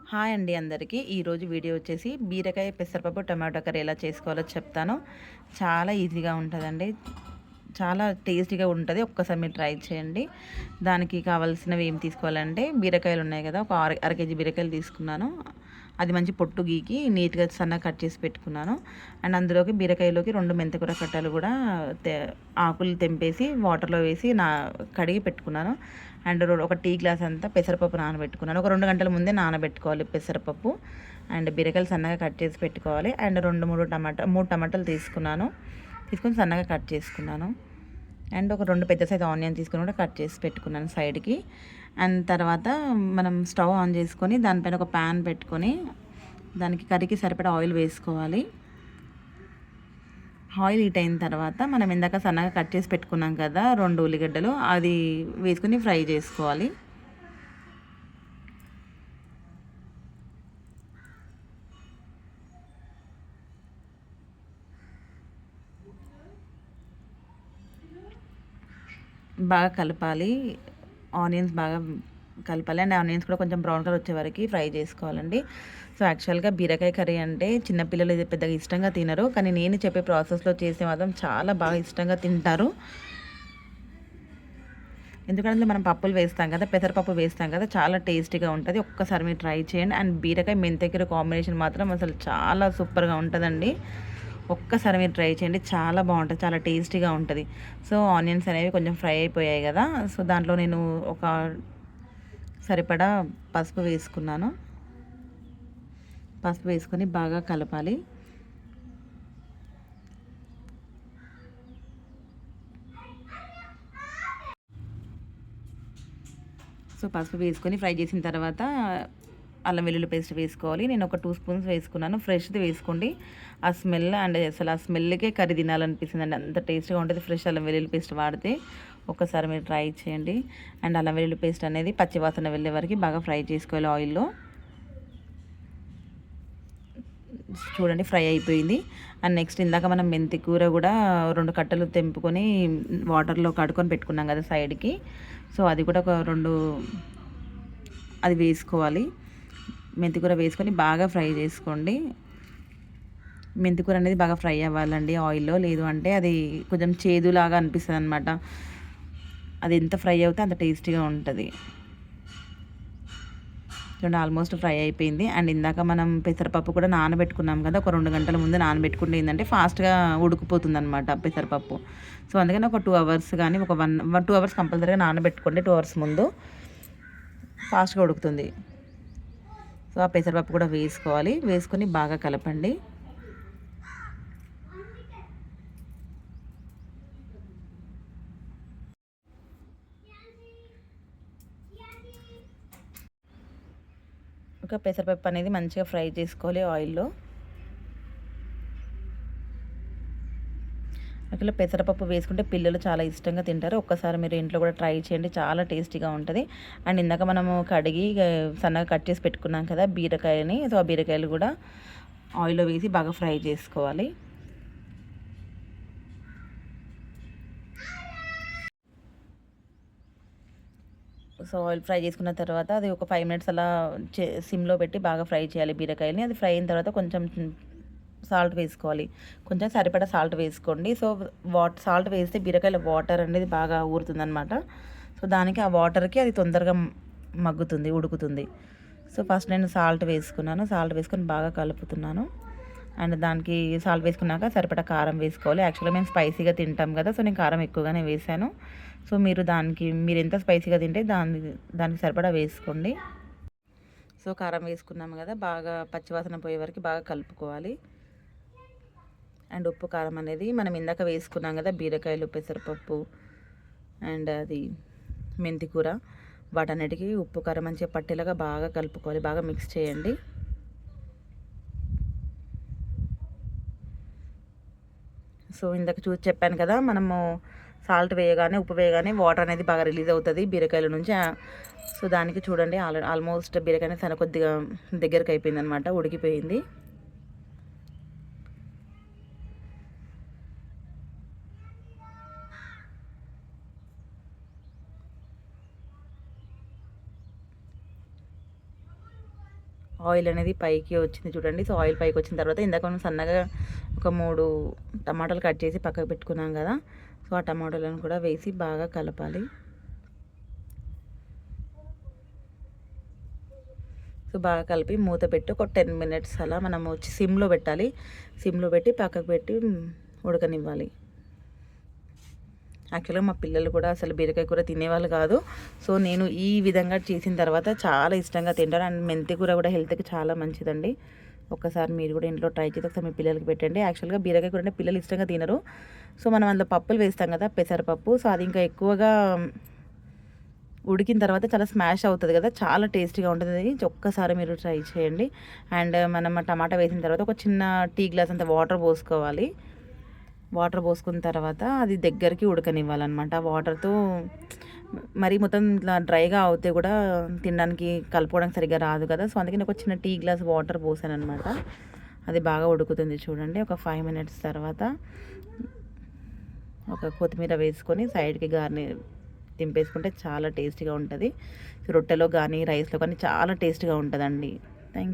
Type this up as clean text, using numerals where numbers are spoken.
Hi అండి అందరికీ. ఈరోజు వీడియో వచ్చేసి బీరకాయ పెసరపప్పు టమాటో కర్రీ ఎలా చేసుకోవాలో చెప్తాను. చాలా ఈజీగా ఉంటుందండి. చాలా టేస్టీగా ఉంటుంది. ఒక్కసారి మీరు ట్రై చేయండి. దానికి కావాల్సినవి ఏం తీసుకోవాలంటే బీరకాయలు ఉన్నాయి కదా, ఒక అర కేజీ బీరకాయలు తీసుకున్నాను. అది మంచి పొట్టు గీకి నీట్గా సన్నగా కట్ చేసి పెట్టుకున్నాను. అండ్ అందులోకి బీరకాయలోకి 2 మెంతికూర కట్టలు కూడా ఆకులు తెంపేసి వాటర్లో వేసి కడిగి పెట్టుకున్నాను. అండ్ ఒక టీ గ్లాస్ అంతా పెసరపప్పు నానబెట్టుకున్నాను. ఒక 2 గంటల ముందే నానబెట్టుకోవాలి పెసరపప్పు. అండ్ బీరకాయలు సన్నగా కట్ చేసి పెట్టుకోవాలి. అండ్ 3 టమాటాలు తీసుకొని సన్నగా కట్ చేసుకున్నాను. అండ్ ఒక 2 పెద్ద సైజు ఆనియన్ తీసుకొని కూడా కట్ చేసి పెట్టుకున్నాను సైడ్కి. అండ్ తర్వాత మనం స్టవ్ ఆన్ చేసుకొని దానిపైన ఒక ప్యాన్ పెట్టుకొని దానికి కర్రీకి సరిపడా ఆయిల్ వేసుకోవాలి. ఆయిల్ హీట్ అయిన తర్వాత మనం ఇందాక సన్నగా కట్ చేసి పెట్టుకున్నాం కదా 2 ఉల్లిగడ్డలు, అది వేసుకొని ఫ్రై చేసుకోవాలి. బాగా కలపాలి. ఆనియన్స్ బాగా కలపాలి. అండ్ ఆనియన్స్ కూడా కొంచెం బ్రౌన్ కలర్ వచ్చే వరకు ఫ్రై చేసుకోవాలండి. సో యాక్చువల్గా బీరకాయ కర్రీ అంటే చిన్నపిల్లలు ఇది పెద్దగా ఇష్టంగా తినరు, కానీ నేను చెప్పే ప్రాసెస్లో చేసే మాత్రం చాలా బాగా ఇష్టంగా తింటారు. ఎందుకంటే మనం పప్పులు వేస్తాం కదా, పెసరపప్పు వేస్తాం కదా, చాలా టేస్టీగా ఉంటుంది. ఒక్కసారి మీరు ట్రై చేయండి. అండ్ బీరకాయ మెంతికూర కాంబినేషన్ మాత్రం అసలు చాలా సూపర్గా ఉంటుందండి. ఒక్కసారి మీరు ట్రై చేయండి, చాలా బాగుంటుంది, చాలా టేస్టీగా ఉంటుంది. సో ఆనియన్స్ అనేవి కొంచెం ఫ్రై అయిపోయాయి కదా, సో దాంట్లో నేను ఒక సరిపడా పసుపు వేసుకున్నాను. పసుపు వేసుకొని బాగా కలపాలి. సో పసుపు వేసుకొని ఫ్రై చేసిన తర్వాత అల్లం వెల్లుల్లి పేస్ట్ వేసుకోవాలి. నేను ఒక 2 స్పూన్స్ వేసుకున్నాను. ఫ్రెష్ది వేసుకోండి. ఆ స్మెల్ అండ్ అసలు ఆ స్మెల్కే కర్రీ తినాలనిపిస్తుందండి, అంత టేస్ట్గా ఉంటుంది ఫ్రెష్ అల్లం వెల్లుల్లి పేస్ట్ వాడితే. ఒక్కసారి మీరు ట్రై చేయండి. అండ్ అల్లం వెల్లుల్లి పేస్ట్ అనేది పచ్చివాసన వెళ్ళే వరకు బాగా ఫ్రై చేసుకోవాలి ఆయిల్లో. చూడండి ఫ్రై అయిపోయింది. అండ్ నెక్స్ట్ ఇందాక మనం మెంతి కూర కూడా 2 కట్టలు తెంపుకొని వాటర్లో కడుక్కొని పెట్టుకున్నాం కదా సైడ్కి, సో అది కూడా ఒక 2 అది వేసుకోవాలి. మెంతికూర వేసుకొని బాగా ఫ్రై చేసుకోండి. మెంతికూర అనేది బాగా ఫ్రై అవ్వాలండి ఆయిల్లో, లేదు అంటే అది కొంచెం చేదులాగా అనిపిస్తుంది అనమాట. అది ఎంత ఫ్రై అవుతే అంత టేస్టీగా ఉంటుంది. చూడండి ఆల్మోస్ట్ ఫ్రై అయిపోయింది. అండ్ ఇందాక మనం పెసరపప్పు కూడా నానబెట్టుకున్నాం కదా, ఒక 2 గంటల ముందు నానబెట్టుకుంటే ఏంటంటే ఫాస్ట్గా ఉడికిపోతుంది అనమాట పెసరపప్పు. సో అందుకని ఒక 2 అవర్స్ కానీ ఒక 2 అవర్స్ కంపల్సరీగా నానబెట్టుకోండి. 2 అవర్స్ ముందు ఫాస్ట్గా ఉడుకుతుంది. సో ఆ పెసరపప్పు కూడా వేసుకోవాలి. వేసుకొని బాగా కలపండి. ఒక పెసరపప్పు అనేది మంచిగా ఫ్రై చేసుకోవాలి ఆయిల్లో. అట్లా పెసరపప్పు వేసుకుంటే పిల్లలు చాలా ఇష్టంగా తింటారు. ఒక్కసారి మీరు ఇంట్లో కూడా ట్రై చేయండి, చాలా టేస్టీగా ఉంటుంది. అండ్ ఇందాక మనము కడిగి సన్నగా కట్ చేసి పెట్టుకున్నాం కదా బీరకాయని, సో ఆ బీరకాయలు కూడా ఆయిల్లో వేసి బాగా ఫ్రై చేసుకోవాలి. సో ఆయిల్ ఫ్రై చేసుకున్న తర్వాత అది ఒక 5 మినిట్స్ అలా సిమ్లో పెట్టి బాగా ఫ్రై చేయాలి బీరకాయని. అది ఫ్రై అయిన తర్వాత కొంచెం సాల్ట్ వేసుకోవాలి. కొంచెం సరిపడా సాల్ట్ వేసుకోండి. సో సాల్ట్ వేస్తే బీరకాయల వాటర్ అనేది బాగా ఊరుతుందనమాట. సో దానికి ఆ వాటర్కి అది తొందరగా మగ్గుతుంది, ఉడుకుతుంది. సో ఫస్ట్ నేను సాల్ట్ వేసుకున్నాను. సాల్ట్ వేసుకొని బాగా కలుపుతున్నాను. అండ్ దానికి సాల్ట్ వేసుకున్నాక సరిపడా కారం వేసుకోవాలి. యాక్చువల్గా మేము స్పైసీగా తింటాం కదా, సో నేను కారం ఎక్కువగానే వేసాను. సో మీరు ఎంత స్పైసీగా తింటే దానికి సరిపడా వేసుకోండి. సో కారం వేసుకున్నాము కదా, బాగా పచ్చివాసన పోయే వరకు బాగా కలుపుకోవాలి. అండ్ ఉప్పు కారం అనేది మనం ఇందాక వేసుకున్నాం కదా బీరకాయలు, పెసరపప్పు అండ్ అది మెంతికూర, వాటన్నిటికీ ఉప్పు కారం మంచిగా పట్టేలాగా బాగా కలుపుకోవాలి. బాగా మిక్స్ చేయండి. సో ఇందాక చెప్పాను కదా, మనము సాల్ట్ వేయగానే ఉప్పు వేయగానే వాటర్ అనేది బాగా రిలీజ్ అవుతుంది బీరకాయల నుంచి. సో దానికి చూడండి ఆల్మోస్ట్ బీరకాయ అనేది కొద్దిగా దగ్గరకు అయిపోయింది అనమాట, ఉడికిపోయింది. ఆయిల్ అనేది పైకి వచ్చింది చూడండి. సో ఆయిల్ పైకి వచ్చిన తర్వాత ఇందాక మనం సన్నగా ఒక 3 టమాటాలు కట్ చేసి పక్కకు పెట్టుకున్నాం కదా. సో ఆ టమాటాలను కూడా వేసి బాగా కలపాలి. సో బాగా కలిపి మూత పెట్టి ఒక 10 మినిట్స్ అలా మనం వచ్చి సిమ్లో పెట్టాలి. సిమ్లో పెట్టి పక్కకు పెట్టి ఉడకనివ్వాలి. యాక్చువల్గా మా పిల్లలు కూడా అసలు బీరకాయ కూర తినేవాళ్ళు కాదు. సో నేను ఈ విధంగా చేసిన తర్వాత చాలా ఇష్టంగా తింటారు. అండ్ మెంతి కూర కూడా హెల్త్కి చాలా మంచిదండి. ఒక్కసారి మీరు కూడా ఇంట్లో ట్రై చేసి ఒకసారి మీ పిల్లలకి పెట్టండి. యాక్చువల్గా బీరకాయ కూర అంటే పిల్లలు ఇష్టంగా తినరు. సో మనం అందులో పప్పులు వేస్తాం కదా, పెసరపప్పు. సో అది ఇంకా ఎక్కువగా ఉడికిన తర్వాత చాలా స్మాష్ అవుతుంది కదా, చాలా టేస్టీగా ఉంటుంది. ఒక్కసారి మీరు ట్రై చేయండి. అండ్ మనం టమాటా వేసిన తర్వాత ఒక చిన్న టీ గ్లాస్ అంత వాటర్ పోసుకోవాలి. వాటర్ పోసుకున్న తర్వాత అది దగ్గరికి ఉడకనివ్వాలన్నమాట. వాటర్తో మరి మొత్తం ఇట్లా డ్రైగా అవుతే కూడా తినడానికి కలుపుకోవడానికి సరిగ్గా రాదు కదా. సో అందుకని ఒక చిన్న టీ గ్లాస్ వాటర్ పోసాను అనమాట. అది బాగా ఉడుకుతుంది చూడండి. ఒక 5 మినిట్స్ తర్వాత ఒక కొత్తిమీర వేసుకొని సైడ్కి దింపేసుకుంటే చాలా టేస్టీగా ఉంటుంది. రొట్టెలో కానీ రైస్లో కానీ చాలా టేస్టీగా ఉంటుందండి. Thank you.